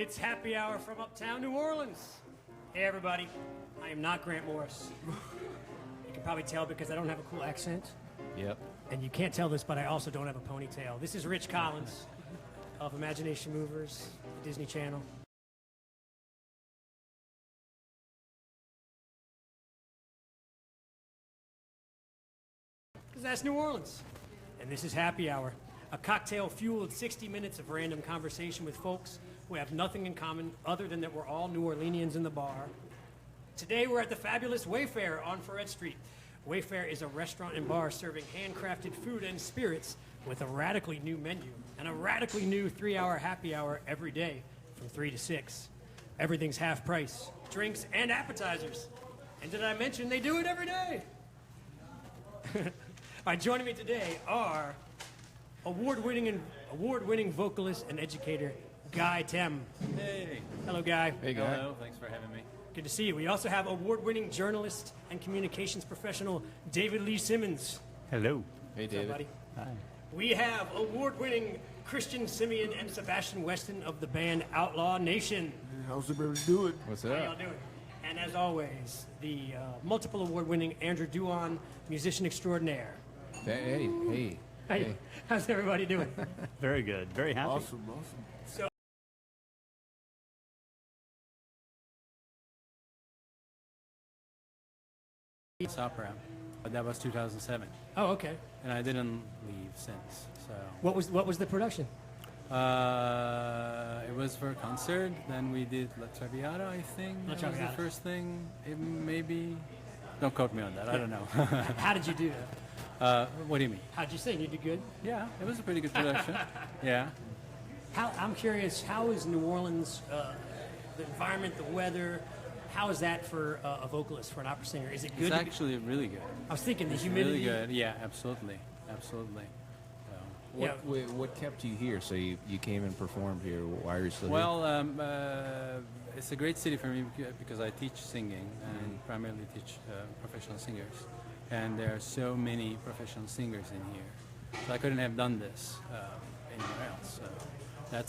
It's happy hour from uptown New Orleans. Hey everybody, I am not Grant Morris. You can probably tell because I don't have a cool accent. Yep. And you can't tell this, but I also don't have a ponytail. This is Rich Collins of Imagination Movers, the Disney Channel. Because that's New Orleans. And this is Happy Hour, a cocktail-fueled 60 minutes of random conversation with folks who have nothing in common other than that we're all New Orleanians in the bar. Today we're at the fabulous Wayfare on Ferret Street. Wayfare is a restaurant and bar serving handcrafted food and spirits with a radically new menu and a radically new 3-hour happy hour every day from 3 to 6. Everything's half price, drinks and appetizers. And did I mention they do it every day? All right, joining me today are award-winning vocalist and educator Guy Tem. Hey. Hello, Guy. Hey, Guy. Hello, thanks for having me. Good to see you. We also have award-winning journalist and communications professional David Lee Simmons. Hello. Hey, What's David. up, buddy? Hi. We have award-winning Christian Simeon and Sebastian Weston of the band Outlaw Nation. How's everybody doing? What's How y'all up? doing? And as always, the multiple award-winning Andrew Duan, musician extraordinaire. Hey. Hey, how's everybody doing? Very good. Very happy. Awesome. So, It's opera, but that was 2007, oh, okay. and I didn't leave since. So What was the production? it was for a concert. Then we did La Traviata, I think. La That was the Traviata. first thing. It maybe. Don't quote me on that. I don't know. How did you do that? What do you mean? How'd you sing? You did good. Yeah, it was a pretty good production. Yeah. I'm curious, how is New Orleans, the environment, the weather, how is that for a vocalist, for an opera singer? Is it good? It's actually really good. I was thinking the It's humidity. really good. Yeah, absolutely. Absolutely. So. What kept you here? So you came and performed here. Why are you still Well, it's a great city for me because I teach singing and primarily teach professional singers. And there are so many professional singers in here. So I couldn't have done this anywhere else. So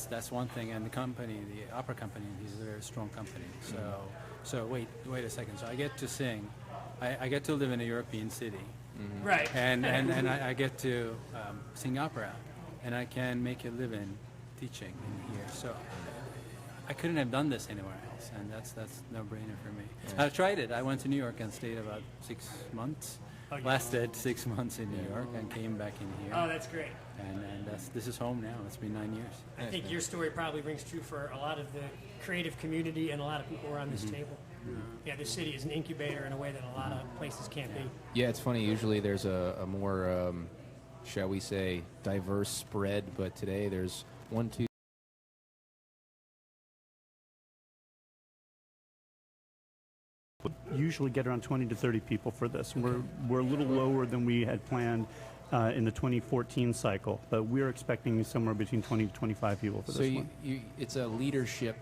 that's one thing. And the company, the opera company, is a very strong company. So wait a second. So I get to sing. I get to live in a European city. Right. And I get to sing opera, and I can make a living teaching in here. So I couldn't have done this anywhere else, and that's no brainer for me. Yeah. I tried it. I went to New York and stayed about 6 months. Oh, yeah. Lasted 6 months in New York and came back in here. Oh, that's great. And this is home now. It's been 9 years. I think your story probably rings true for a lot of the creative community and a lot of people around this table. Yeah, this city is an incubator in a way that a lot of places can't be. Yeah, it's funny. Usually there's a more, shall we say, diverse spread, but today there's 1, 2. Usually get around 20 to 30 people for this. We're a little lower than we had planned in the 2014 cycle, but we're expecting somewhere between 20 to 25 people for So this one. it's a leadership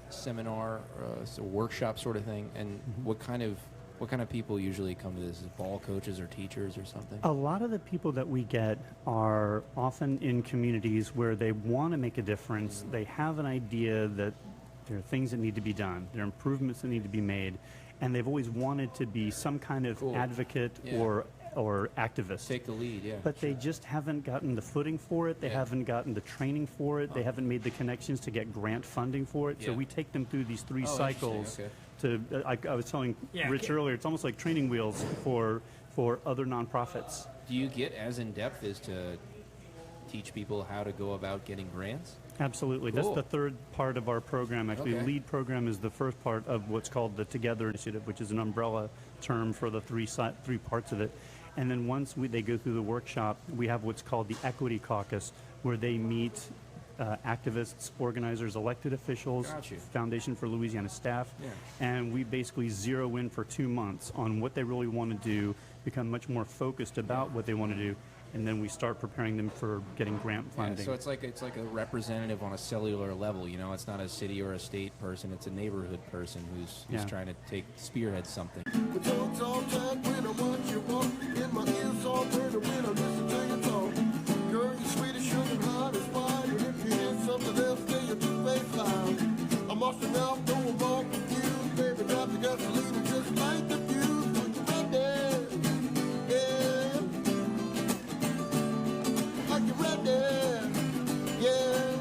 seminar, so workshop sort of thing. And what kind of people usually come to this? Is it ball coaches or teachers or something? A lot of the people that we get are often in communities where they want to make a difference. They have an idea that there are things that need to be done. There are improvements that need to be made. And they've always wanted to be some kind of Cool. advocate Yeah. or activist. Take the lead, yeah. But they just haven't gotten the footing for it. They Yeah. haven't gotten the training for it. They haven't made the connections to get grant funding for it. So Yeah. we take them through these 3 Oh, cycles. interesting. I was telling Yeah, Rich okay. earlier, it's almost like training wheels for other nonprofits. Do you get as in depth as to teach people how to go about getting grants? Absolutely. Cool. That's the third part of our program. Actually, Okay. the lead program is the first part of what's called the Together Initiative, which is an umbrella term for the three parts of it. And then once they go through the workshop, we have what's called the Equity Caucus, where they meet activists, organizers, elected officials, Got you. Foundation for Louisiana staff, Yeah. and we basically zero in for 2 months on what they really want to do, become much more focused about what they want to do, and then we start preparing them for getting grant Yeah, funding. so it's like a representative on a cellular level. You know, it's not a city or a state person; it's a neighborhood person who's Yeah. trying to spearhead something. But don't talk that when I want you want. In my ears all turn when I listen to you talk. Girl, you sweet as sugar, hot as fire. If you hear something else, then you just face fine. lost and now I'm going all confused. Baby, drop the gasoline and just light the fuse. Put you right there, yeah. Like you right there, yeah.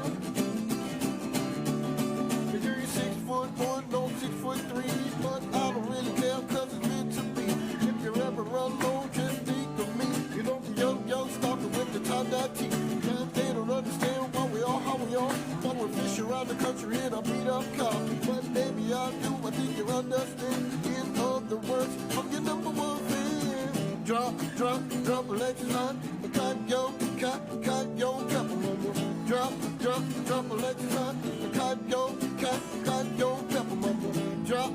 Cause you're 6'1", no 6'3", but I don't really care 'cause it's meant to be. If you ever run low, just think of me. You know the young stalker with the tie-dye tee. Yeah, they don't understand why we are how we are. But we're fish around the country in a beat-up car. But maybe I do, I think you understand. In other words, I'm your number one fan. Drop a legend line. Cut your, pepper, mama. Drop a legend line. Cut your, pepper, mama. Drop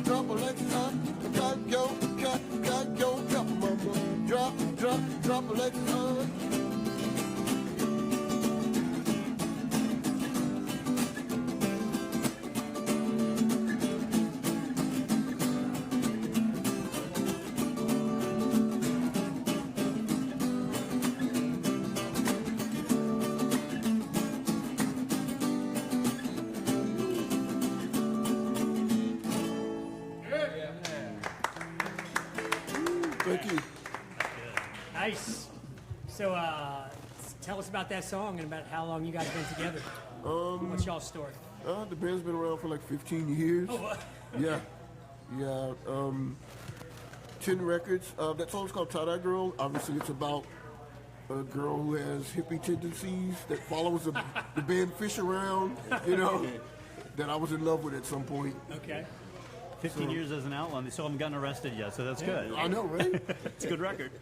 a legend line. Cut your, pepper, mama. Drop a legend line. Thank you. Nice. So, tell us about that song and about how long you guys been together. What's y'all's story? The band's been around for like 15 years. Oh, what? Yeah. 10 records. That song's called Tie-Dye Girl. Obviously, it's about a girl who has hippie tendencies that follows the band Fish around, you know, that I was in love with at some point. Okay. 15 years as an outlaw, and they still haven't gotten arrested yet, so that's good. I know, right? It's a good record.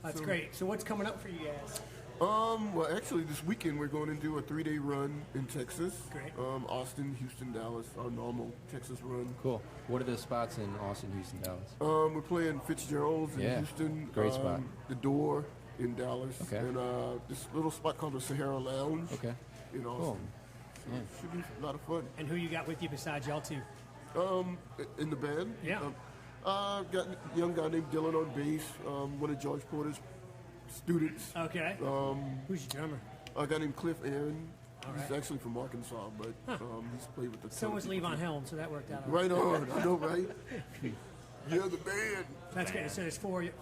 That's great. So, what's coming up for you guys? Well, actually, this weekend we're going to do a 3-day run in Texas. Great. Austin, Houston, Dallas, our normal Texas run. Cool. What are the spots in Austin, Houston, Dallas? We're playing Fitzgerald's in Yeah, Houston. great spot. The Door in Dallas. Okay. And this little spot called the Sahara Lounge Okay. in Austin. Cool. Yeah. Should be a lot of fun. And who you got with you besides y'all two? In the band? Yeah. Got a young guy named Dylan on bass, one of George Porter's students. Okay. Who's your drummer? A guy named Cliff Aaron. He's right. actually from Arkansas, but he's played with the So was ton of people. Levon Helm, so that worked out. All right. Right on, I know, right? Yeah, the band. That's good. So there's four you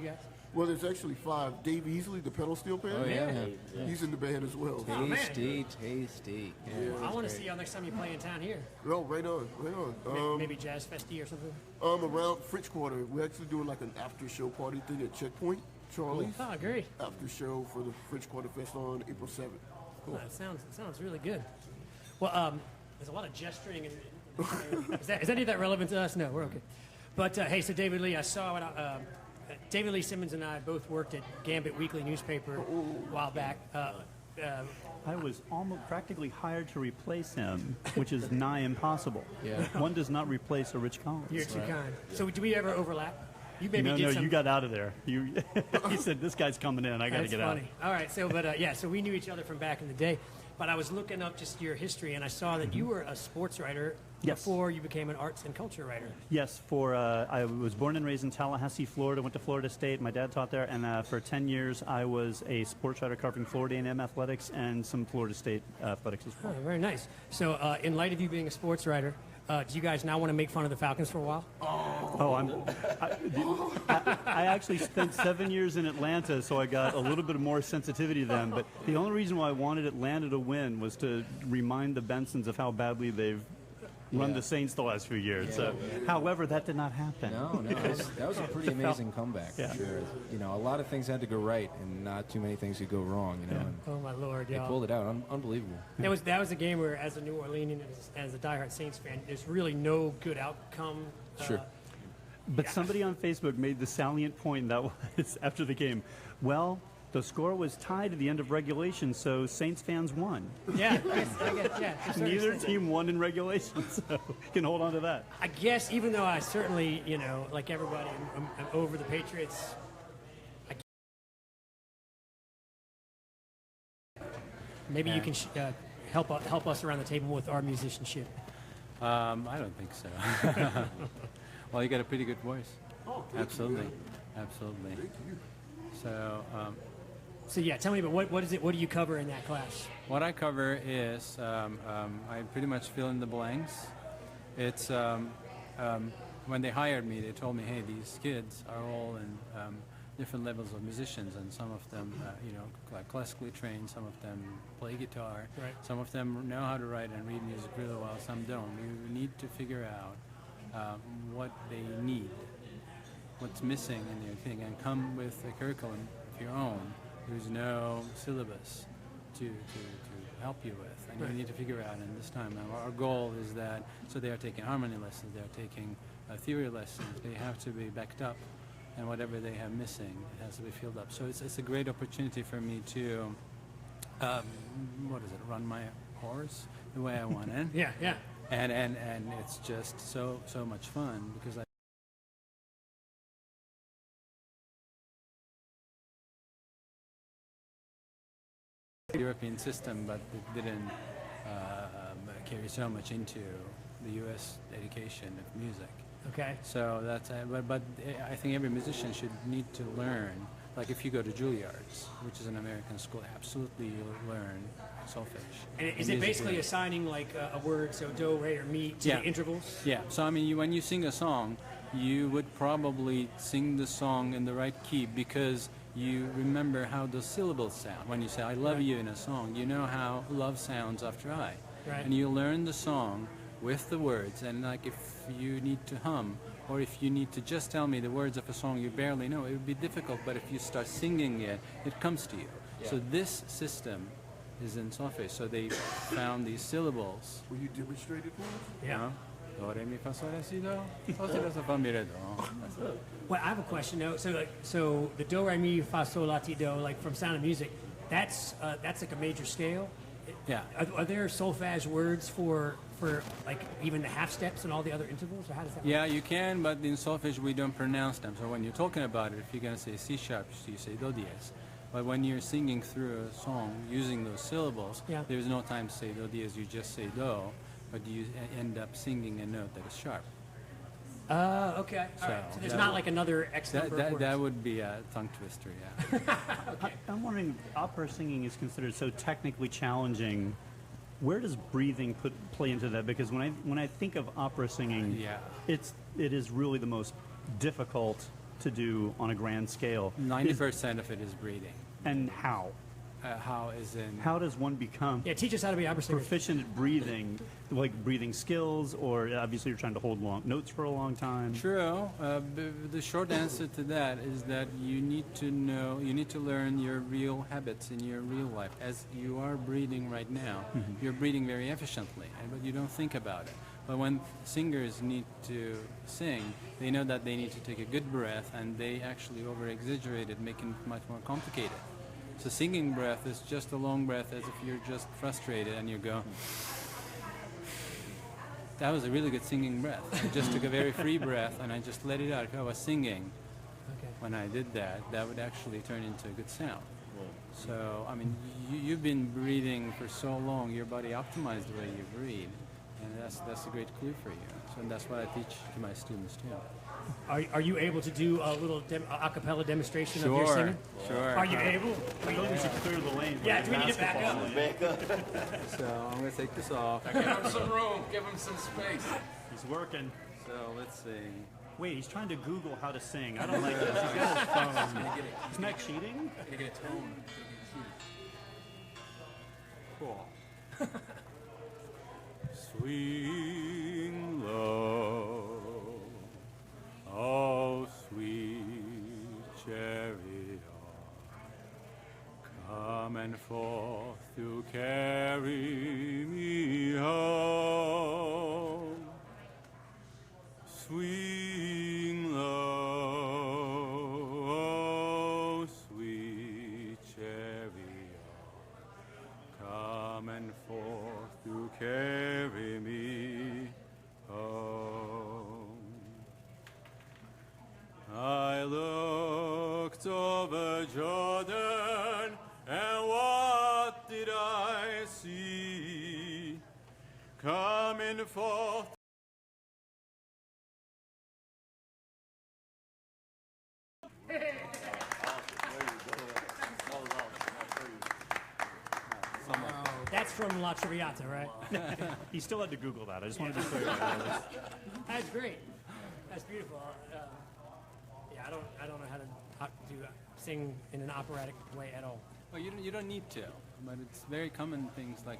guys. Well, there's actually 5. Dave Easley, the pedal steel player. Oh, yeah. He's in the band as well. Oh, man. Tasty. Yeah. I want to see y'all next time you play in town here. Oh, right on, right on. Maybe Jazz Festy or something. Around French Quarter, we're actually doing like an after show party thing at Checkpoint, Charlie's. Oh, great. After show for the French Quarter Fest on April 7th. Oh, that sounds really good. Well, there's a lot of gesturing. Is any of that relevant to us? No, we're okay. But hey, so David Lee, I saw it. David Lee Simmons and I both worked at Gambit Weekly newspaper a while back. I was almost practically hired to replace him, which is nigh impossible. Yeah. One does not replace a Rich Collins. You're too kind. So do we ever overlap? You maybe No, did some. you got out of there. You he said, this guy's coming in. I got to That's get funny. out. All right, so but yeah, so we knew each other from back in the day. But I was looking up just your history, and I saw that you were a sports writer Yes. before you became an arts and culture writer. Yes, I was born and raised in Tallahassee, Florida. Went to Florida State. My dad taught there, and for 10 years I was a sports writer covering Florida A&M athletics and some Florida State athletics as Oh, well. very nice. So in light of you being a sports writer, do you guys now want to make fun of the Falcons for a while? I actually spent 7 years in Atlanta, so I got a little bit more sensitivity to them. But the only reason why I wanted Atlanta to win was to remind the Bensons of how badly they've run the Saints the last few years. However, that did not happen. No, that was a pretty amazing comeback. Yeah. For sure. You know, a lot of things had to go right, and not too many things could go wrong. You know, and Oh my Lord, they y'all. pulled it out. Unbelievable. That was a game where, as a New Orleanian, as a diehard Saints fan, there's really no good outcome. Sure. But somebody on Facebook made the salient point that was after the game. Well, the score was tied at the end of regulation, so Saints fans won. Yeah, I guess, yeah. to a certain Neither extent. team won in regulation, so you can hold on to that. I guess even though I certainly, like everybody, I'm over the Patriots. Maybe you can help us around the table with our musicianship. I don't think so. Well, you got a pretty good voice. Oh, Absolutely. Absolutely. Thank you. So, So yeah, tell me about what is it? What do you cover in that class? What I cover is I pretty much fill in the blanks. It's when they hired me, they told me, hey, these kids are all in different levels of musicians, and some of them, like classically trained, some of them play guitar, Right. some of them know how to write and read music really well, some don't. You need to figure out what they need, what's missing in your thing, and come with a curriculum of your own. There's no syllabus to help you with, and Right. you need to figure out. And this time, our goal is that, so they are taking harmony lessons, they are taking theory lessons, they have to be backed up, and whatever they have missing, it has to be filled up. So it's a great opportunity for me to, run my horse the way I want it. Yeah, yeah. And it's just so much fun because European system, but it didn't carry so much into the U.S. education of music. Okay. So that's but I think every musician should need to learn. Like if you go to Juilliard's, which is an American school, absolutely you'll learn solfege. And is And it music basically theory. assigning like a word, so do, re, or mi, to Yeah. the intervals? Yeah. So I mean, when you sing a song, you would probably sing the song in the right key because you remember how the syllables sound. When you say "I love Right. you" in a song, you know how love sounds after "I," Right. and you learn the song with the words. And like if you need to hum, or if you need to just tell me the words of a song you barely know, it would be difficult. But if you start singing it, it comes to you. So this system is in solfege. So they found these syllables. Will you demonstrate it for us? Yeah. Do, re, mi, fa, sol, la, si, do. Sol, si, do, sol, fa, mi, re, do. That's it. Well, I have a question though. So the do, re, mi, fa, sol, la, ti, do, like from Sound of Music, that's like a major scale. Yeah. Are there solfege words for like even the half steps and all the other intervals, or how does that work? Yeah, you can, but in solfege we don't pronounce them. So when you're talking about it, if you're going to say C sharp, you say do diez. But when you're singing through a song using those syllables, Yeah. there's no time to say do diez, you just say do, but you end up singing a note that is sharp. Okay. All right. So, So there's that not would- like another X number of words. That would be a tongue twister, yeah. I'm wondering, opera singing is considered so technically challenging. Where does breathing play into that? Because when I think of opera singing, Yeah. it is really the most difficult to do on a grand scale. 90% of it is breathing. And how? How is in... How does one become Yeah, teach us how to be opera singers. proficient at breathing, like breathing skills, or obviously you're trying to hold long notes for a long time? True. The short answer to that is that you need to learn your real habits in your real life. As you are breathing right now, you're breathing very efficiently, but you don't think about it. But when singers need to sing, they know that they need to take a good breath, and they actually over-exaggerate it, making it much more complicated. So singing breath is just a long breath as if you're just frustrated and you go, that was a really good singing breath. I just took a very free breath and I just let it out. If I was singing, Okay. when I did that, that would actually turn into a good sound. So, I mean, you've been breathing for so long, your body optimized the way you breathe. And that's a great clue for you. So and that's what I teach to my students too. Are you able to do a little a cappella demonstration of your singing? Sure. Are you able? I feel like we should clear the lane. for Yeah, the do we need to back basketball up? lane. So I'm going to take this off. Give him some room. Give him some space. He's working. So let's see. Wait, he's trying to Google how to sing. I don't like this. He's got his phone. Isn't that cheating? Gotta get a tone. Cool. Swing low, oh sweet chariot, come and forth to carry me home. Swing low, oh sweet chariot, come and forth to carry me home. I looked over Jordan, and what did I see? Coming forth. from La Traviata, right? He still had to Google that. I just wanted to clear that. That's great. That's beautiful. Yeah, I don't know how to sing in an operatic way at all. Well, you don't need to, but it's very common things like,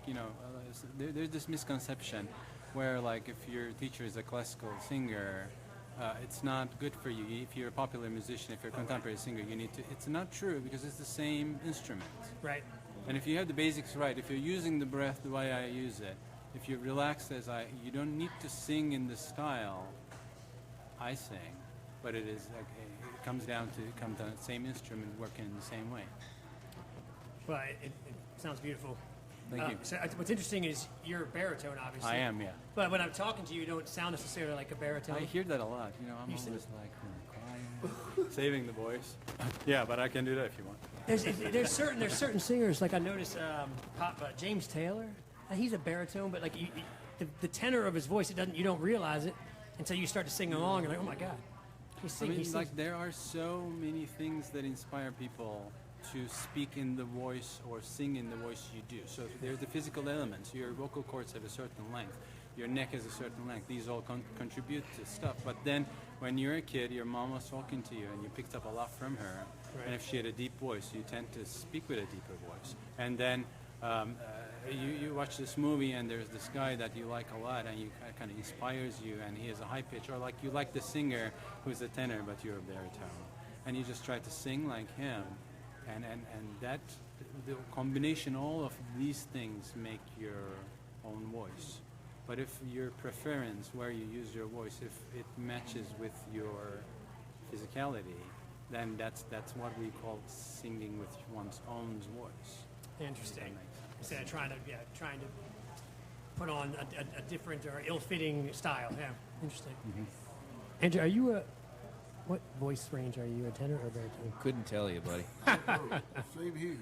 there's this misconception where, like, if your teacher is a classical singer, it's not good for you. If you're a popular musician, if you're a contemporary singer, you need to. It's not true because it's the same instrument. Right. And if you have the basics right, if you're using the breath the way I use it, if you're relaxed you don't need to sing in the style I sing, but it is like it comes down to the same instrument working in the same way. Well, it sounds beautiful. Thank you. So what's interesting is you're a baritone, obviously. I am, yeah. But when I'm talking to you, you don't sound necessarily like a baritone. I hear that a lot. I'm You always like quiet, saving the voice. Yeah, but I can do that if you want. There's certain singers, like I noticed James Taylor. He's a baritone, but like the tenor of his voice, you don't realize it until you start to sing along. You're like, oh my God. He sings. There are so many things that inspire people to speak in the voice or sing in the voice you do. So there's the physical elements. Your vocal cords have a certain length. Your neck has a certain length. These all contribute to stuff. But then when you're a kid, your mom was talking to you and you picked up a lot from her. Right. And if she had a deep voice, you tend to speak with a deeper voice. And then you watch this movie and there's this guy that you like a lot and you kind of inspires you and he has a high pitch, or like you like the singer who's a tenor but you're a baritone. And you just try to sing like him. And that, the combination, all of these things make your own voice. But if your preference, where you use your voice, if it matches with your physicality, then that's what we call singing with one's own voice. Interesting. Instead of trying to put on a different or ill-fitting style. Yeah, interesting. Mm-hmm. Andrew, are you what voice range are you, a tenor or a baritone? Couldn't tell you, buddy. Same here.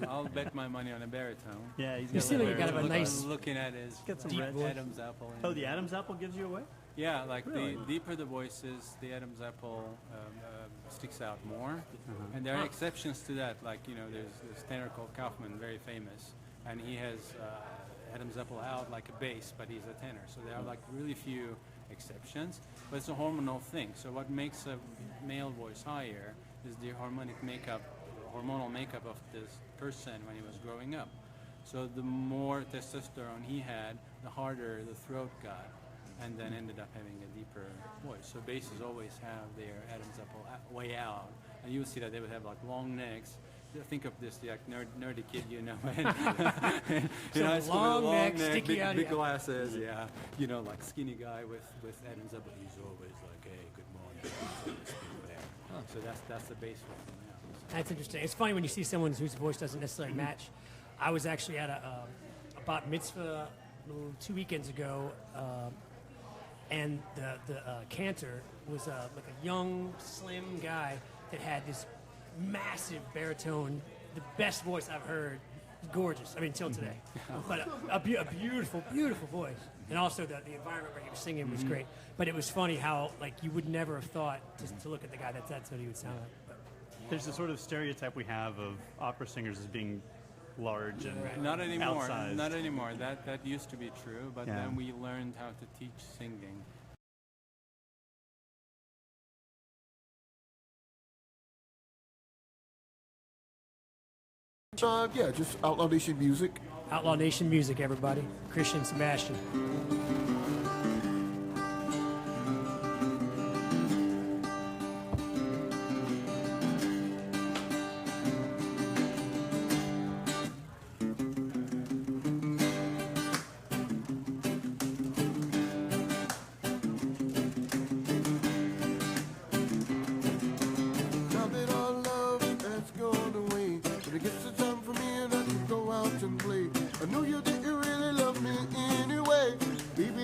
I'll bet my money on a baritone. Yeah, he's You seem like you got a nice. Looking at his got some deep red Adam's apple. Oh, the Adam's apple gives you away? Yeah, like Really? the deeper the voices, the Adam's apple sticks out more. And there are exceptions to that. Like, there's this tenor called Kaufman, very famous, and he has Adam's apple out like a bass, but he's a tenor. So there are like really few exceptions, but it's a hormonal thing. So what makes a male voice higher is the hormonal makeup of this person when he was growing up. So the more testosterone he had, the harder the throat got, and then ended up having a deeper voice. So basses always have their Adam's apple way out, and you'll see that they would have like long necks. Think of this like nerdy kid, and So long neck, sticky out, big yeah. glasses, yeah. Like skinny guy with Adam's apple. He's always like, hey, good morning. So that's the bass for him. Yeah. That's interesting. It's funny when you see someone whose voice doesn't necessarily match. I was actually at a bat mitzvah 2 weekends ago, and the cantor was like a young, slim guy that had this massive baritone, the best voice I've heard. Gorgeous. I mean, till today. But a beautiful, beautiful voice. And also the environment where he was singing was great. But it was funny how, like, you would never have thought to look at the guy that's what he would sound like. But There's a sort of stereotype we have of opera singers as being large and Not anymore. outsized. Not anymore. That used to be true, but Yeah. then we learned how to teach singing. Yeah, just Outlaw Nation Music. Outlaw Nation Music, everybody. Christian Sebastian. Now that our love has gone away, but it gets the time for me and I can go out and play. I know you didn't really love me anyway. Baby,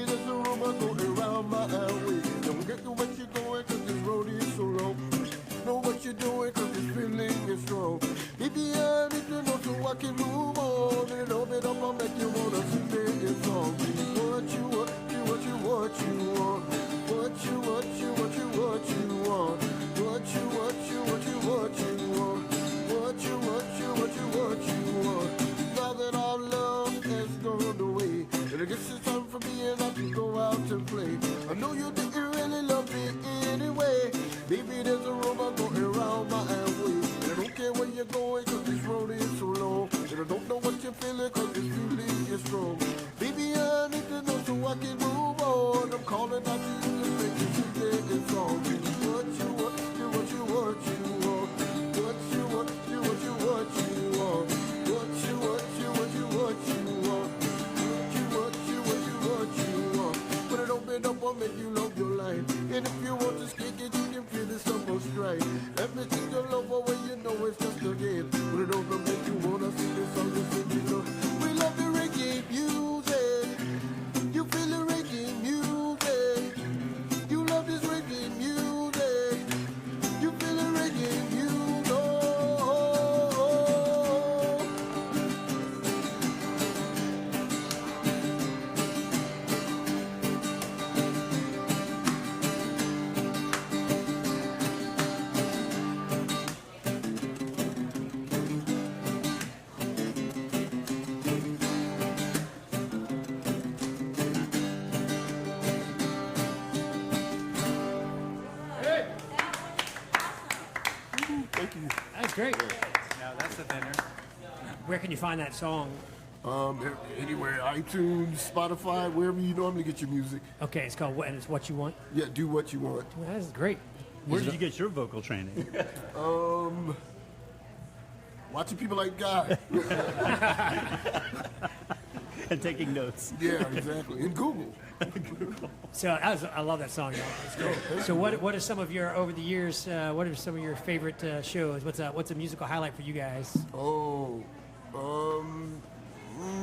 go out to play. I know you didn't really love me anyway. Baby, there's a rumor going around my way. And I don't care where you're going, cause this road is so long. And I don't know what you're feeling, cause this feeling is strong. Baby, I need to know so I can move on. I'm calling out to you to make you get it wrong. What you want, do what you want, you want. What you want, do what you want, you want. What you want, do what you want, you want. What you want, do what you want, you want. Put it open up, I'll make you love your life. And if you want to stick it, you can feel it somewhat straight. Let me take your love away, you know it's just a game. Put it over, make you wanna sing this song, just sing it up. We love the reggae music. You feel the reggae music. You love this reggae music. You feel the reggae music. Thank you. That's great. Now that's a dinner. Where can you find that song? Anywhere, iTunes, Spotify, wherever you normally get your music. Okay, it's called and it's What You Want. Yeah, do what you want. Well, that's great. Where did you get your vocal training? Watching people like Guy. And taking notes. Yeah, exactly. And Google. So I love that song, y'all. It's great. So what are some of your over the years? What are some of your favorite shows? What's a musical highlight for you guys? Oh,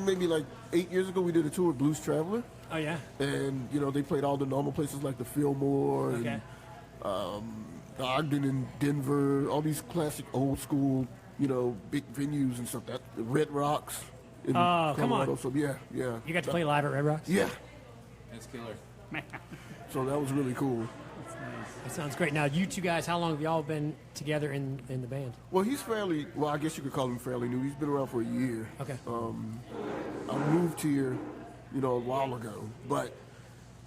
maybe like 8 years ago we did a tour with Blues Traveler. Oh yeah. And, you know, they played all the normal places like the Fillmore Okay. and the Ogden and Denver, all these classic old school, you know, big venues and stuff. That the Red Rocks in Oh, come on. Colorado. So yeah. You got to play live at Red Rocks? Yeah. That's killer. So that was really cool. That sounds great. Now, you two guys, how long have y'all been together in the band? Well, he's fairly, well, I guess you could call him fairly new. He's been around for a year. Okay. I moved here, you know, a while ago, but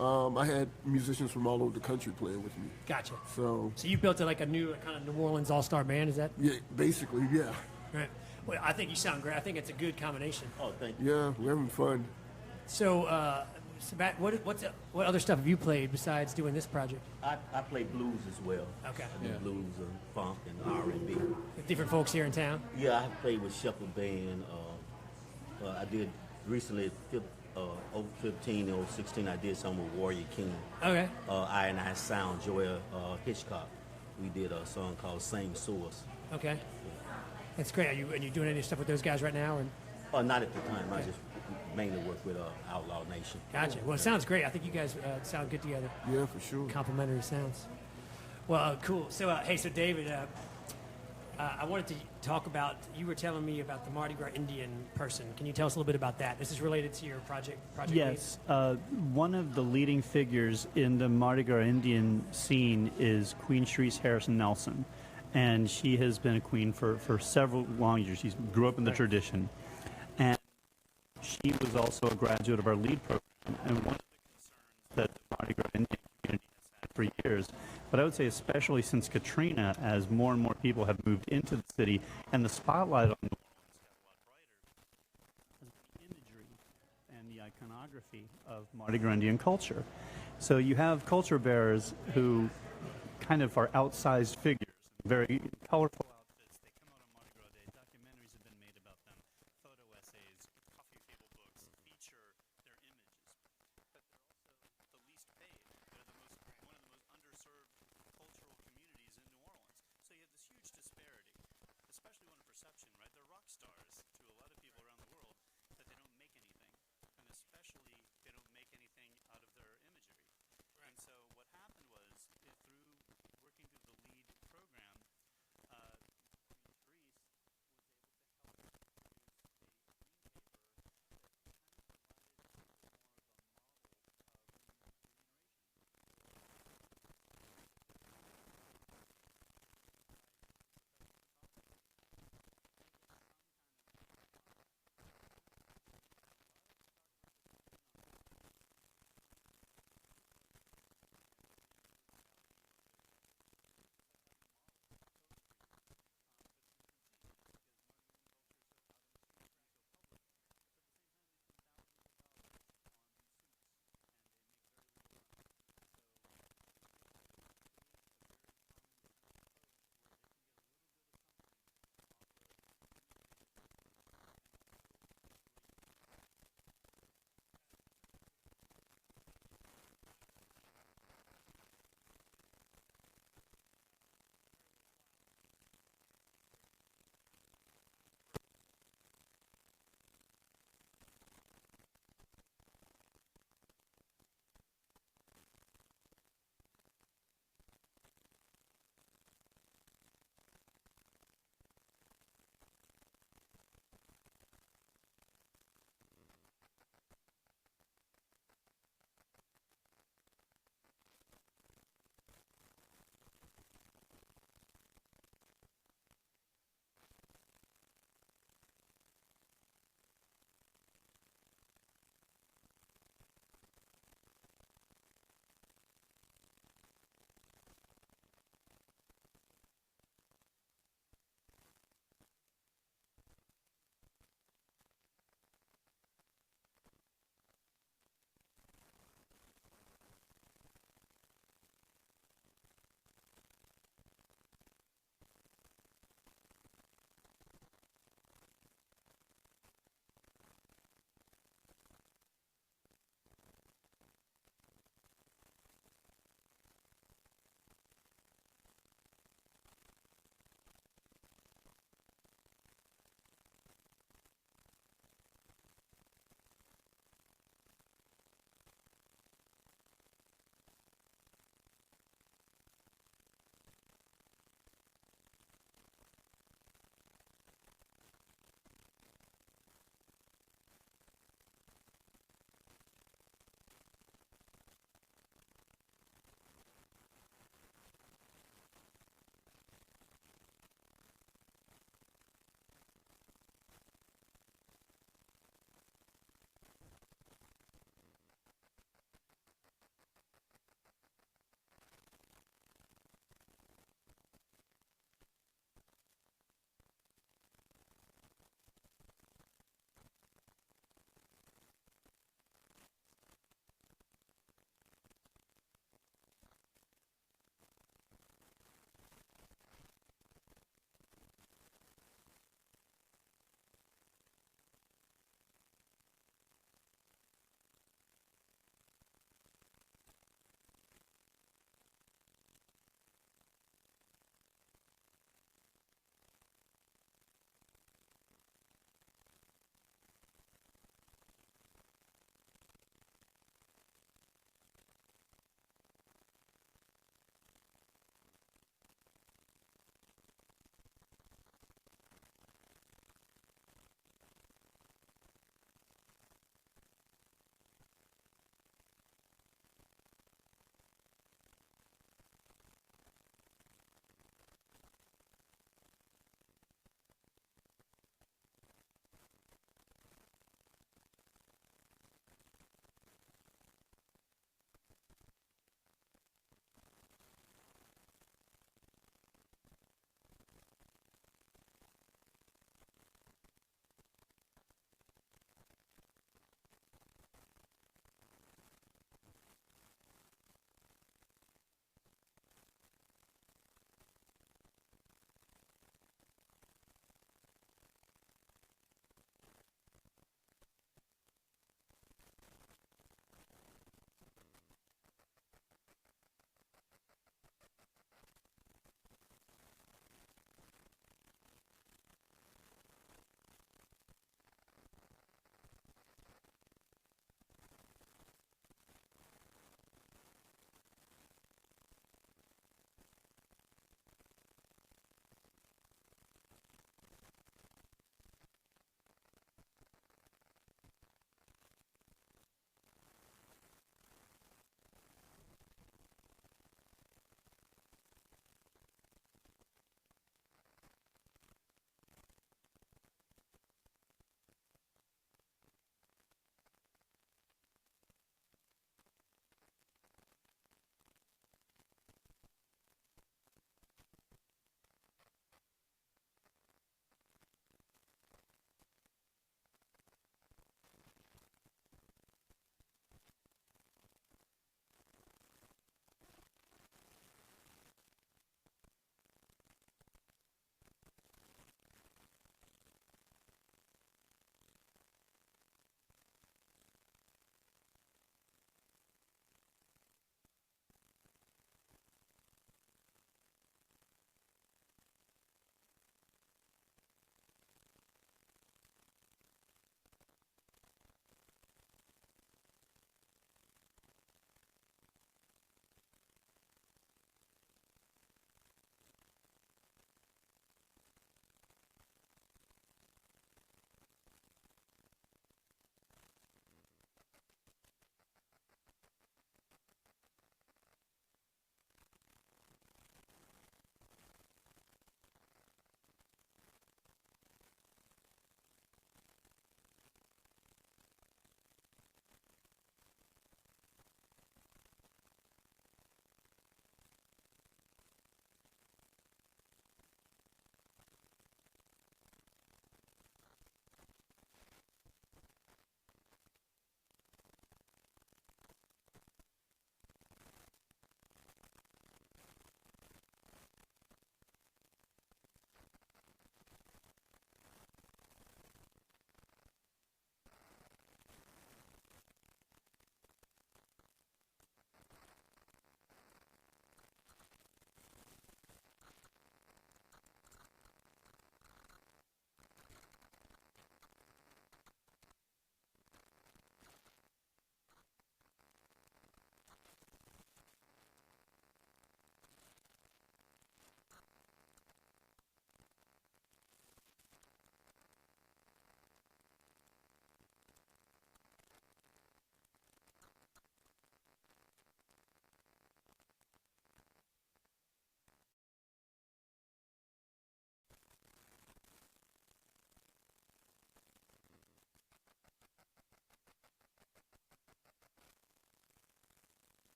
I had musicians from all over the country playing with me. Gotcha. So, So you built like a new kind of New Orleans all-star band, is that yeah, basically, yeah. right? Well, I think you sound great. I think it's a good combination. Oh, thank you. Yeah, we're having fun. So, what other stuff have you played besides doing this project? I play blues as well. Okay. I do Yeah. blues and funk and R&B. With different folks here in town? Yeah, I played with Shepherd Band. I did recently, 15 or 16, I did some with Warrior King. Okay. I Sound, Joya Hitchcock. We did a song called Same Source. Okay. That's great. Are you doing any stuff with those guys right now? Or? Not at the time. I just mainly work with Outlaw Nation. Gotcha. Well, it sounds great. I think you guys sound good together. Yeah, for sure. Complimentary sounds. Well, cool. So, hey, so David, I wanted to talk about, you were telling me about the Mardi Gras Indian person. Can you tell us a little bit about that? This is related to your project Yes. One of the leading figures in the Mardi Gras Indian scene is Queen Sharice Harrison Nelson. And she has been a queen for several long years. She grew up in the Right. tradition. And she was also a graduate of our LEAD program. And one of the concerns that the Mardi Gras Indian community has had for years, but I would say especially since Katrina, as more and more people have moved into the city and the spotlight on New Orleans got a lot brighter, has been the imagery and the iconography of Mardi Gras Indian culture. So you have culture bearers who kind of are outsized figures, very colorful outfits. They come out on Mardi Gras Day. Documentaries have been made about them. Photo essays, coffee table books feature their images. But they're also the least paid. They're one of the most underserved cultural communities in New Orleans. So you have this huge disparity, especially one in perception, right? They're rock stars to a lot of people around the world, but they don't make anything. And especially, they don't make anything out of their imagery. And so what happened was, working through the LEAD program,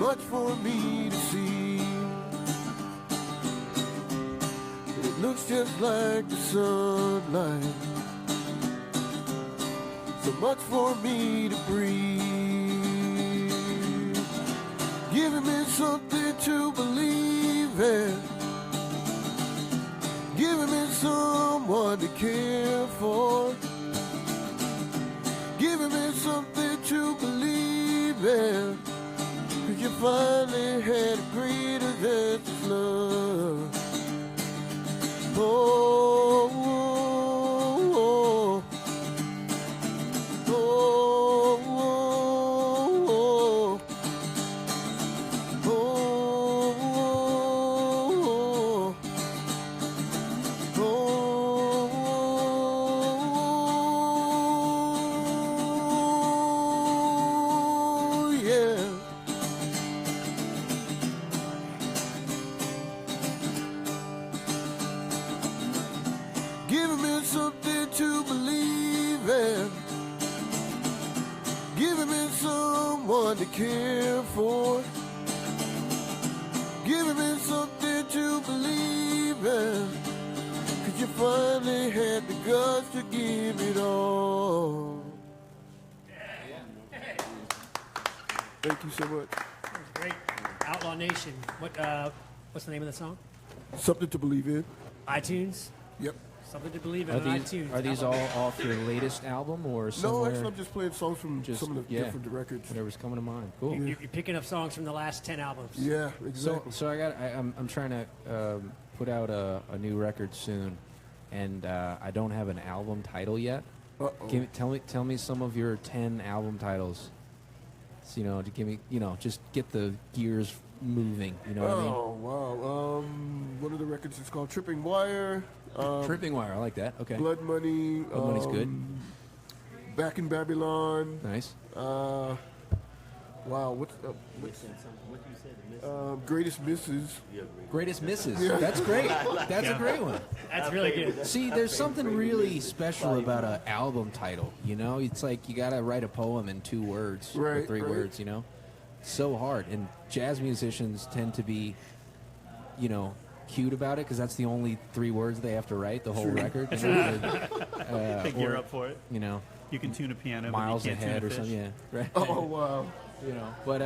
much for me to see. It looks just like the sunlight. So much for me to breathe. Giving me something to believe in. Giving me someone to care for. Giving me something to believe in. 'Cause you finally had a greater than this love. Oh, oh, oh, oh, oh, oh, oh, yeah. Giving me something to believe in. Giving me someone to care for. Giving me something to believe in. 'Cause you finally had the guts to give it all. Thank you so much. Great. Outlaw Nation. What's the name of the song? Something to believe in. iTunes? Yep. Something to believe in Are on these, iTunes. are these Outlaw all off your latest album or No, somewhere? actually, I'm just playing songs from Just- some of the yeah. different records. Whatever's coming to mind. Cool. You're picking up songs from the last 10 albums. Yeah, So, exactly. so I'm trying to put out a new record soon, and I don't have an album title yet. Uh-oh. Tell me some of your 10 album titles. So, to give me, just get the gears moving. You know what I mean? Oh, wow. One of the records is called Tripping Wire. Tripping Wire, I like that. Okay, Blood Money. Blood Money's good. Back in Babylon. nice. Wow, what's Greatest Misses. Greatest Misses. That's great. That's a great one. That's really good. See, there's something really special about an album title. It's like you gotta write a poem in 2 words or Right, 3 right. words. So hard, and jazz musicians tend to be, cute about it because that's the only 3 words they have to write the whole record. They gear or, up for it. You know, You can tune a piano, miles but you can't ahead tune or a something. fish. Yeah, right. Oh, wow. But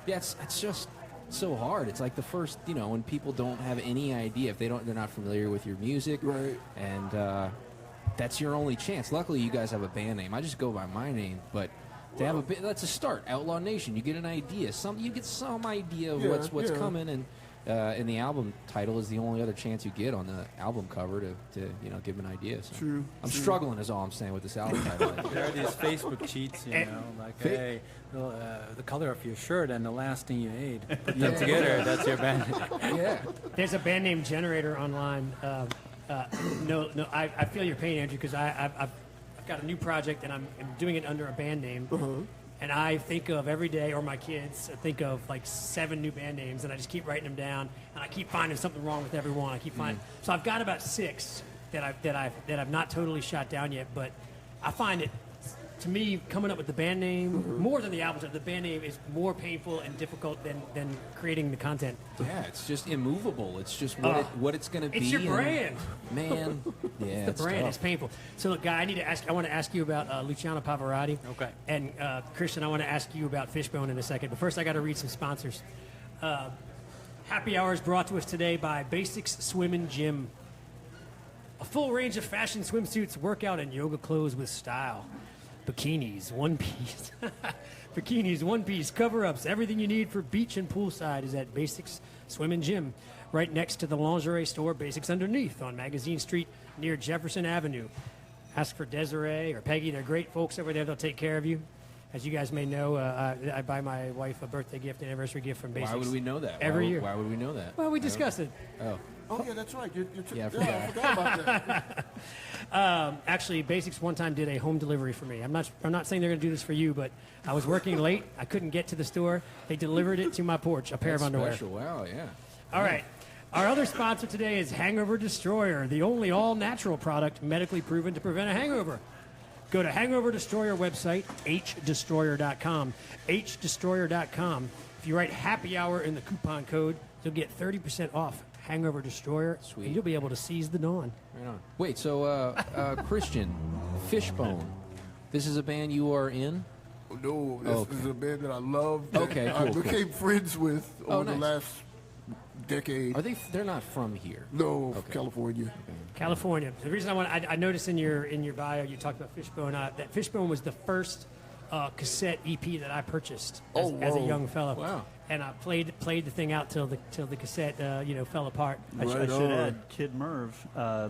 yeah, it's just so hard. It's like the first, when people don't have any idea, if they're not familiar with your music, Right. and that's your only chance. Luckily, you guys have a band name. I just go by my name, but to have that's a start. Outlaw Nation. You get an idea. You get some idea of Yeah, what's yeah. coming, and the album title is the only other chance you get on the album cover to give an idea. So True, I'm true. struggling, is all I'm saying with this album title. There are these Facebook cheats, like, hey, the color of your shirt and the last thing you ate. Put them together, that's your band. Yeah. There's a band name generator online. I feel your pain, Andrew, because I've got a new project and I'm doing it under a band name. And I think of every day, or my kids think of like 7 new band names, and I just keep writing them down, and I keep finding something wrong with every one. I keep finding. So I've got about 6 that I've not totally shot down yet, but I find it. To me, coming up with the band name, more than the album title, the band name is more painful and difficult than creating the content. Yeah, it's just immovable. It's just what it's going to be. It's your and, brand. man. Yeah, The it's brand tough. is painful. So, look, Guy, I want to ask you about Luciano Pavarotti. Okay. And Christian, I want to ask you about Fishbone in a second. But first, I got to read some sponsors. Happy Hour is brought to us today by Basics Swim and Gym. A full range of fashion swimsuits, workout, and yoga clothes with style. Bikinis, one piece. Bikinis, one piece, cover-ups, everything you need for beach and poolside is at Basics Swim and Gym, right next to the lingerie store Basics Underneath on Magazine Street near Jefferson Avenue. Ask for Desiree or Peggy. They're great folks over there. They'll take care of you. As you guys may know, I buy my wife a birthday gift, an anniversary gift from Basics. Why would we know that? Every year. Why would we know that? Well, we discussed it. Oh, Oh, yeah, that's right. Yeah, I I forgot. forgot about that. Actually, Basics one time did a home delivery for me. I'm not saying they're going to do this for you, but I was working late. I couldn't get to the store. They delivered it to my porch, a pair that's of underwear. special. Wow, yeah. All right. Our other sponsor today is Hangover Destroyer, the only all-natural product medically proven to prevent a hangover. Go to Hangover Destroyer website, hdestroyer.com. hdestroyer.com. If you write happy hour in the coupon code, you'll get 30% off Hangover Destroyer. Sweet. And you'll be able to seize the dawn. Right on. Wait, so Christian, Fishbone, this is a band you are in? No, this Okay. is a band that I love. That Okay, I cool, became friends with Oh, over the nice. last decade. Are they? They're not from here. No, Okay. California. California. The reason I noticed in your bio you talked about Fishbone. That Fishbone was the first cassette EP that I purchased as a whoa. young fellow. Wow. And I played the thing out till the cassette fell apart. I Right should on. add, Kid Merv,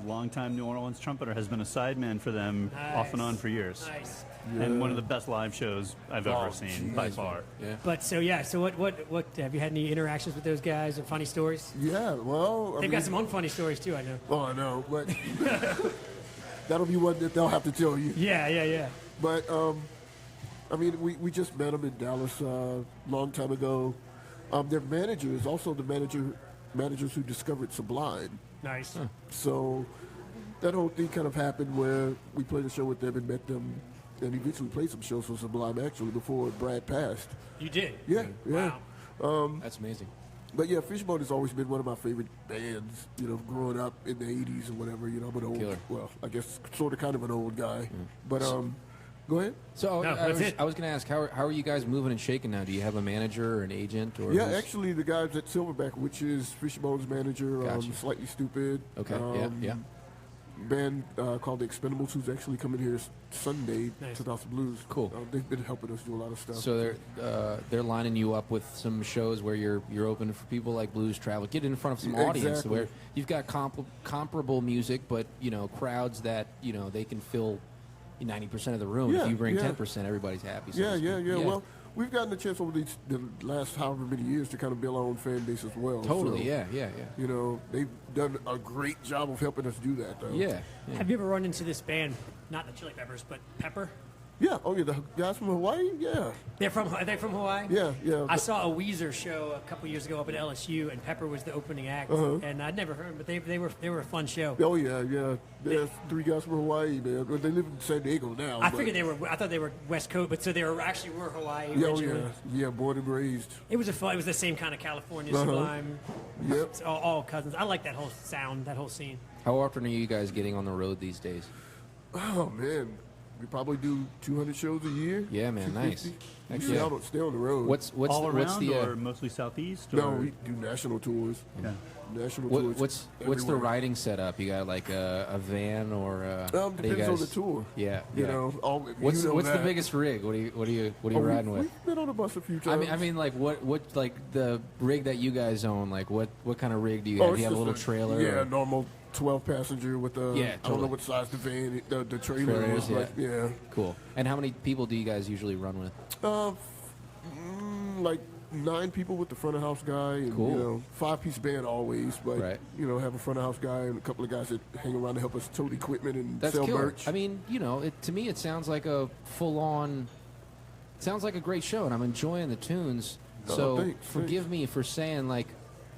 longtime New Orleans trumpeter, has been a sideman for them off and on for years. Nice. And one of the best live shows I've ever seen, by far. Yeah. But so what have you had any interactions with those guys and funny stories? Yeah, well, They've got some unfunny stories too, I know. Oh, I know, but that'll be one that they'll have to tell you. Yeah. But I mean, we just met them in Dallas a long time ago. Their manager is also the managers who discovered Sublime. Nice. So that whole thing kind of happened where we played a show with them and met them, and eventually played some shows for Sublime actually before Brad passed. You did. Yeah, yeah. Wow. That's amazing. But yeah, Fishbone has always been one of my favorite bands. You know, growing up in the '80s or whatever. You know, I'm an old, Killer. well, I guess sort of kind of an old guy. But go ahead. So No, I that's it. was going to ask, how are you guys moving and shaking now? Do you have a manager or an agent? Or Yeah, who's- actually, the guys at Silverback, which is Fishbone's manager, Gotcha. Slightly Stupid. Okay. Yeah. Band called the Expendables, who's actually coming here Sunday Nice. to Dawson Blues. Cool. They've been helping us do a lot of stuff. So they're lining you up with some shows where you're open for people like Blues Travel. Get in front of some audience Exactly. where you've got comparable music, but crowds that they can fill 90% of the room. Yeah, If you bring yeah. 10%, everybody's happy. so yeah, to yeah, speak. yeah, Well, we've gotten a chance over the last however many years to kind of build our own fan base as well. Totally. So, Yeah. You know, they've done a great job of helping us do that, though. Yeah. Have you ever run into this band, not the Chili Peppers, but Pepper? Yeah. Oh, yeah. The guys from Hawaii. Yeah. Are they from Hawaii? Yeah. I saw a Weezer show a couple years ago up at LSU, and Pepper was the opening act. And I'd never heard them, but they were a fun show. Oh yeah. There's 3 guys from Hawaii, man. They live in San Diego now. I but- figured I thought they were West Coast, but so they were Hawaii Yeah, oh, originally. yeah. Born and raised. It was the same kind of California Uh-huh. Sublime. Yep. It's all cousins. I like that whole sound, that whole scene. How often are you guys getting on the road these days? Oh man, we probably do 200 shows a year. Yeah, man, nice. 250. Heck We yeah. stay on the road. What's All what's around the or mostly southeast? No, or- we do national tours. Yeah. National What, tours. what's the everywhere. riding setup? You got like a van or how do you Depends on guys- the tour. Yeah, You yeah. know, What's you know what's the that. biggest rig? What are you Oh, riding with? We've been on a bus a few I times. mean, like what like the rig that you guys own? Like what kind of rig do you Oh, have? Do it's you have a just little trailer? Yeah, or- normal 12 passenger with the. Yeah, I don't totally. know what size the van, the trailer Trailers, is. Like, yeah. Cool. And how many people do you guys usually run with? Like 9 people with the front of house guy, and Cool. you know, 5-piece band always, but Right. you know, have a front of house guy and a couple of guys that hang around to help us tote equipment and That's sell killer. merch. I mean, to me, it sounds like a full-on. Sounds like a great show, and I'm enjoying the tunes. Oh, So thanks, forgive me for saying like,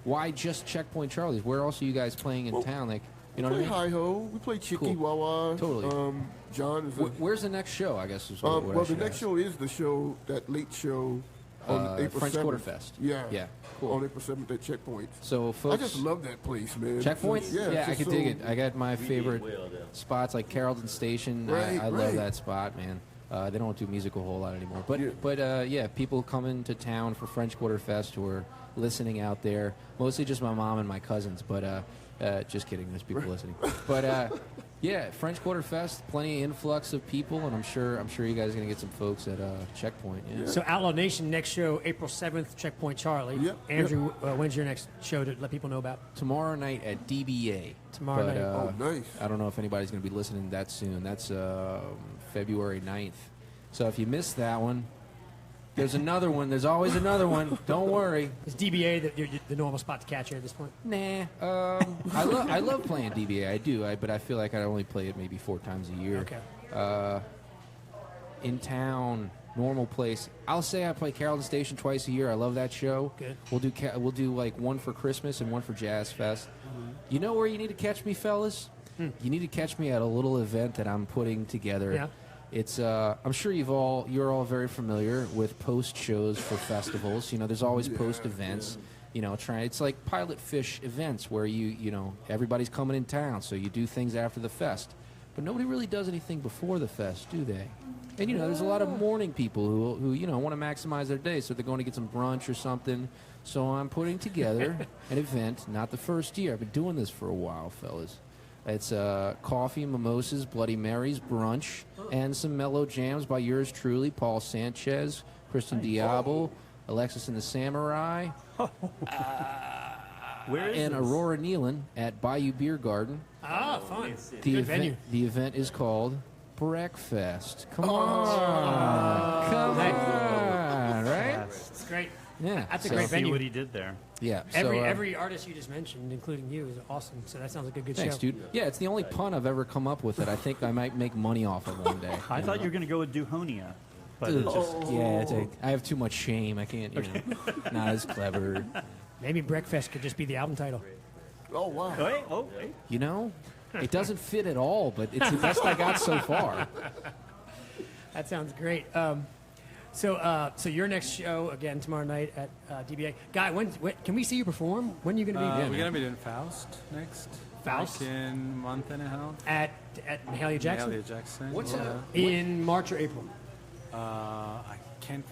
why just Checkpoint Charlie's? Where else are you guys playing in Well, town? Like, we you know what I play mean? Hi Ho, we play Chicky Cool. Wawa. Totally. John is. Where's the next show? I guess is what, what I well, the should next ask. show is the show, that late show on April French 7th. Quarter Fest. Yeah. Yeah. Cool. On April 7th at Checkpoint. So, folks, I just love that place, man. Checkpoint? It's Yeah, it's I just could dig so- it. I got my favorite well there. spots like Carrollton Station. Right, I love right. that spot, man. They don't do music a whole lot anymore. But Yeah. yeah, people coming to town for French Quarter Fest who are listening out there. Mostly just my mom and my cousins, but just kidding. There's people listening. But yeah, French Quarter Fest, plenty of influx of people, and I'm sure you guys are gonna get some folks at Checkpoint. Yeah. So Outlaw Nation next show April 7th, Checkpoint Charlie. Yep, Andrew, when's your next show to let people know about? Tomorrow night at DBA. Tomorrow But, night. Oh, nice. I don't know if anybody's going to be listening that soon. That's February 9th. So if you missed that one, there's another one. There's always another one. Don't worry. Is DBA the normal spot to catch you at this point? Nah. I love playing DBA. I do. But I feel like I only play it maybe 4 times a year. Okay. In town, normal place. I'll say I play Carrollton Station twice a year. I love that show. Good. We'll do like one for Christmas and one for Jazz Fest. Mm-hmm. You know where you need to catch me, fellas? You need to catch me at a little event that I'm putting together. Yeah. It's I'm sure you're all very familiar with post shows for festivals. You know, there's always post events. You know, it's like Pilot Fish events where you know everybody's coming in town, so you do things after the fest. But nobody really does anything before the fest, do they? And you know, there's a lot of morning people who you know want to maximize their day, so they're going to get some brunch or something. So I'm putting together an event. Not the first year. I've been doing this for a while, fellas. It's coffee, mimosas, Bloody Marys, brunch, and some mellow jams by yours truly, Paul Sanchez, Kristen Diabo, Alexis and the Samurai, Where is and this? Aurora Nealon at Bayou Beer Garden. Ah, fun. The Good event, venue. the event is called Breakfast. Come on. Come on, right? It's great. Yeah. That's a so- great See venue. what he did there. Yeah. Every artist you just mentioned, including you, is awesome. So that sounds like a good Thanks, show. dude. Yeah, it's the only pun I've ever come up with that I think I might make money off of one day. I thought you were going to go with Duhonia. But it's just, Yeah, I have too much shame. I can't, you know, not as clever. Maybe Breakfast could just be the album title. Oh, wow. wait. You know, it doesn't fit at all, but it's the best I got so far. That sounds great. So your next show again tomorrow night at DBA. Guy, when can we see you perform? When are you going to be We're gonna be doing Faust next. Faust? Like in a month and a half. at Mahalia Jackson Mahalia Jackson. What's yeah. in March or April? I can't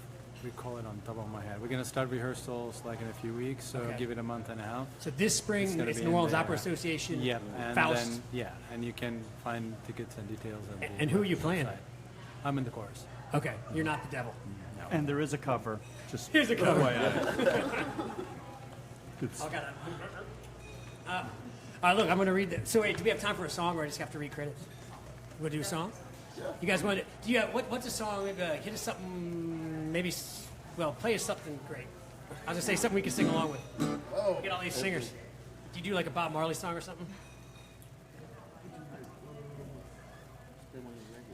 recall it on top of my head. We're gonna start rehearsals like in a few weeks, so Okay. give it a month and a half. So this spring gonna it's be New in Orleans there. Opera Association. Yep, and Faust. then and you can find tickets and details. At the And who are you playing? website. I'm in the chorus. Okay, you're not the devil. And there is a cover. Just Here's a cover. it's, All right, look, I'm going to read this. So wait, do we have time for a song, or I just have to read credits? We'll do a song. You guys want to? Do you have what's a song? Maybe hit us something. Maybe play us something great. I was gonna say something we can sing along with. Get all these singers. Do you do like a Bob Marley song or something?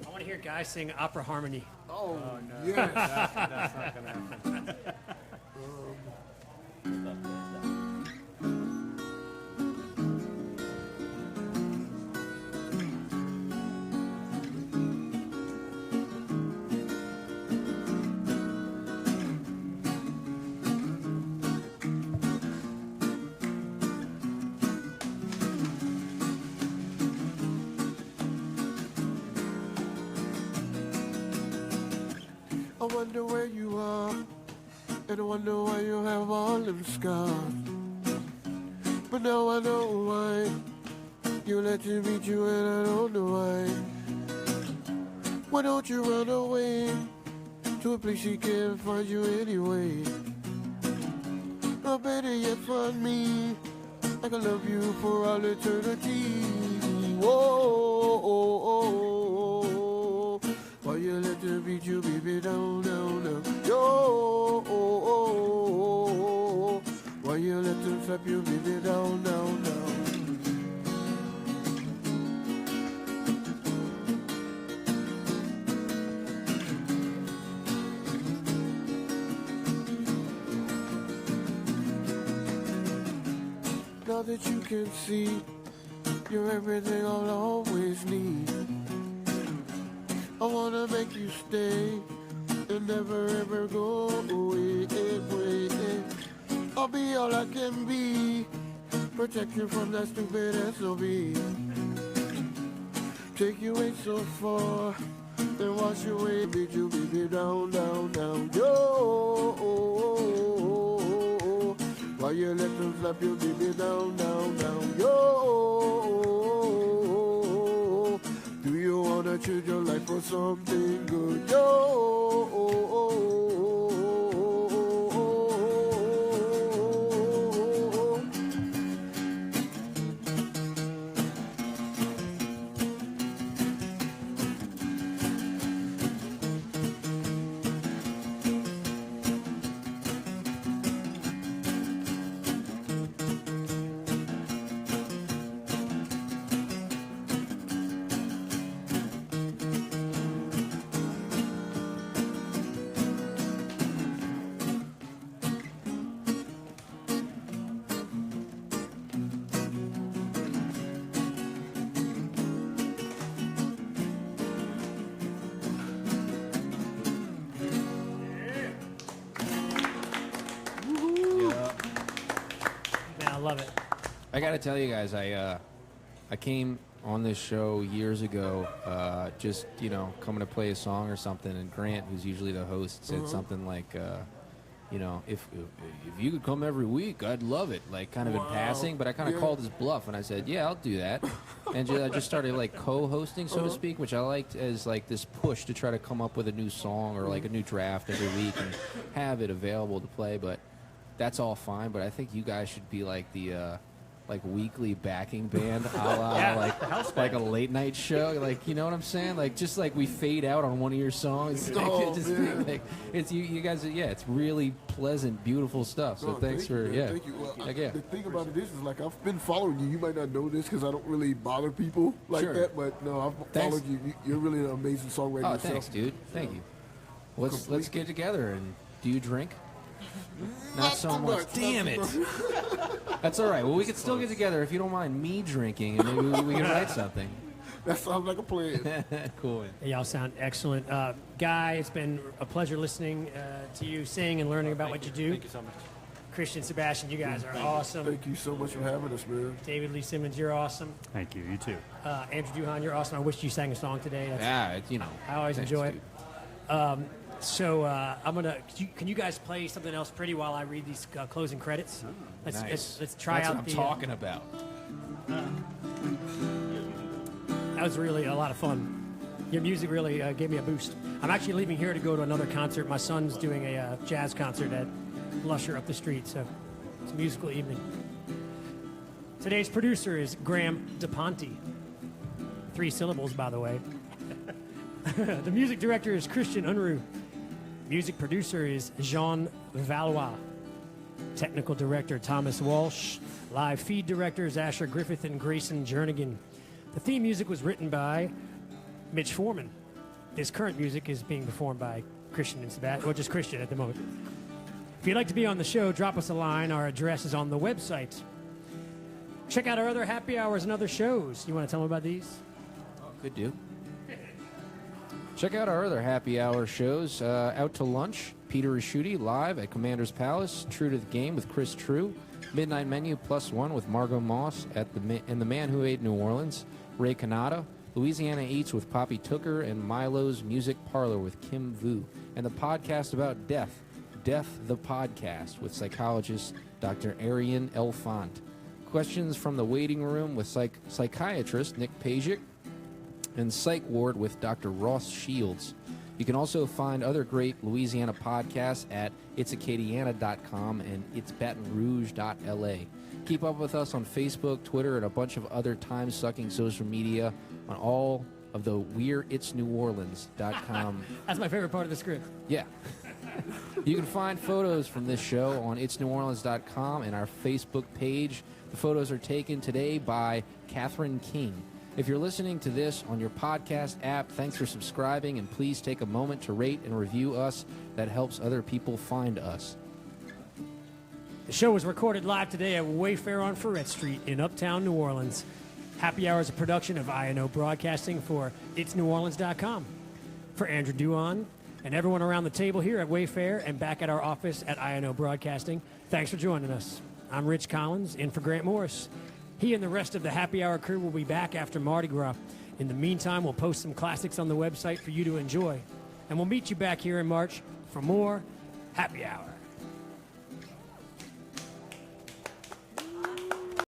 I want to hear guys sing opera harmony. Oh, no, yes. that's not gonna happen. I wonder where you are, and I wonder why you have all them scars. But now I know why. You let me beat you, and I don't know why. Why don't you run away to a place she can't find you anyway? Or better yet, find me. I can love you for all eternity. Whoa, why you let her beat you, baby, down, down, down. Yo, why you let them slap you, baby, down, down, down. Now that you can see, you're everything I'll always need. I wanna make you stay and never ever go away. I'll be all I can be, protect you from that stupid SOB. Take you away so far, then wash you away, beat you, baby, down, down, down. Yo, why you let them slap you, baby, down, down, down. Yo, do you wanna change your life for something good? Yo. I got to tell you guys, I came on this show years ago, just coming to play a song or something, and Grant, who's usually the host, said something like, if you could come every week, I'd love it, like kind of in passing. But I kind of called his bluff, and I said, yeah, I'll do that, and I just started like co-hosting, so to speak, which I liked as like this push to try to come up with a new song or like a new draft every week and have it available to play. But that's all fine. But I think you guys should be like the like weekly backing band, a la like a late night show, like you know what I'm saying? Like just like we fade out on one of your songs. It's you guys. Yeah, it's really pleasant, beautiful stuff. So thanks for Thank you. Well, the thing about it is like I've been following you. You might not know this because I don't really bother people like that, but no, I've followed you. You're really an amazing songwriter. Oh, yourself. thanks, dude. Thank you. Let's get together. And do you drink? Not so much. Damn it. That's all right. Well, we could still get together if you don't mind me drinking, and maybe we can write something. That sounds like a plan. Cool. Y'all sound excellent. Guy, it's been a pleasure listening to you sing and learning about what you do. Thank you so much. Christian, Sebastian, you guys are awesome. Thank you so much for having us, man. David Lee Simmons, you're awesome. Thank you. You too. Andrew Duhan, you're awesome. I wish you sang a song today. I always thanks, enjoy dude. it. So I'm gonna. Can you guys play something else pretty while I read these closing credits? Let's try That's out what I'm the. talking about. That was really a lot of fun. Your music really gave me a boost. I'm actually leaving here to go to another concert. My son's doing a jazz concert at Lusher up the street, so it's a musical evening. Today's producer is Graham DePonte. 3 syllables, by the way. The music director is Christian Unruh. Music producer is Jean Valois. Technical director Thomas Walsh. Live feed directors Asher Griffith and Grayson Jernigan. The theme music was written by Mitch Foreman. This current music is being performed by Christian and Sebastian, or just Christian at the moment. If you'd like to be on the show, drop us a line. Our address is on the website. Check out our other happy hours and other shows. You want to tell them about these? Good do. Check out our other happy hour shows. Out to Lunch, Peter Raschuti live at Commander's Palace. True to the Game with Chris True. Midnight Menu +1 with Margot Moss and The Man Who Ate New Orleans. Ray Canada. Louisiana Eats with Poppy Tooker. And Milo's Music Parlor with Kim Vu. And the podcast about death, Death the Podcast with psychologist Dr. Arian Elfont. Questions from the Waiting Room with psychiatrist Nick Pajic. And Psych Ward with Dr. Ross Shields. You can also find other great Louisiana podcasts at itsacadiana.com and itsbatonrouge.la. Keep up with us on Facebook, Twitter, and a bunch of other time-sucking social media on all of the weiritsneworleans.com. That's my favorite part of the script. Yeah. You can find photos from this show on itsneworleans.com and our Facebook page. The photos are taken today by Catherine King. If you're listening to this on your podcast app, thanks for subscribing, and please take a moment to rate and review us. That helps other people find us. The show was recorded live today at Wayfair on Ferret Street in Uptown New Orleans. Happy Hour is a production of INO Broadcasting for itsneworleans.com. For Andrew Duhan and everyone around the table here at Wayfair and back at our office at INO Broadcasting, thanks for joining us. I'm Rich Collins, in for Grant Morris. He and the rest of the Happy Hour crew will be back after Mardi Gras. In the meantime, we'll post some classics on the website for you to enjoy. And we'll meet you back here in March for more Happy Hour.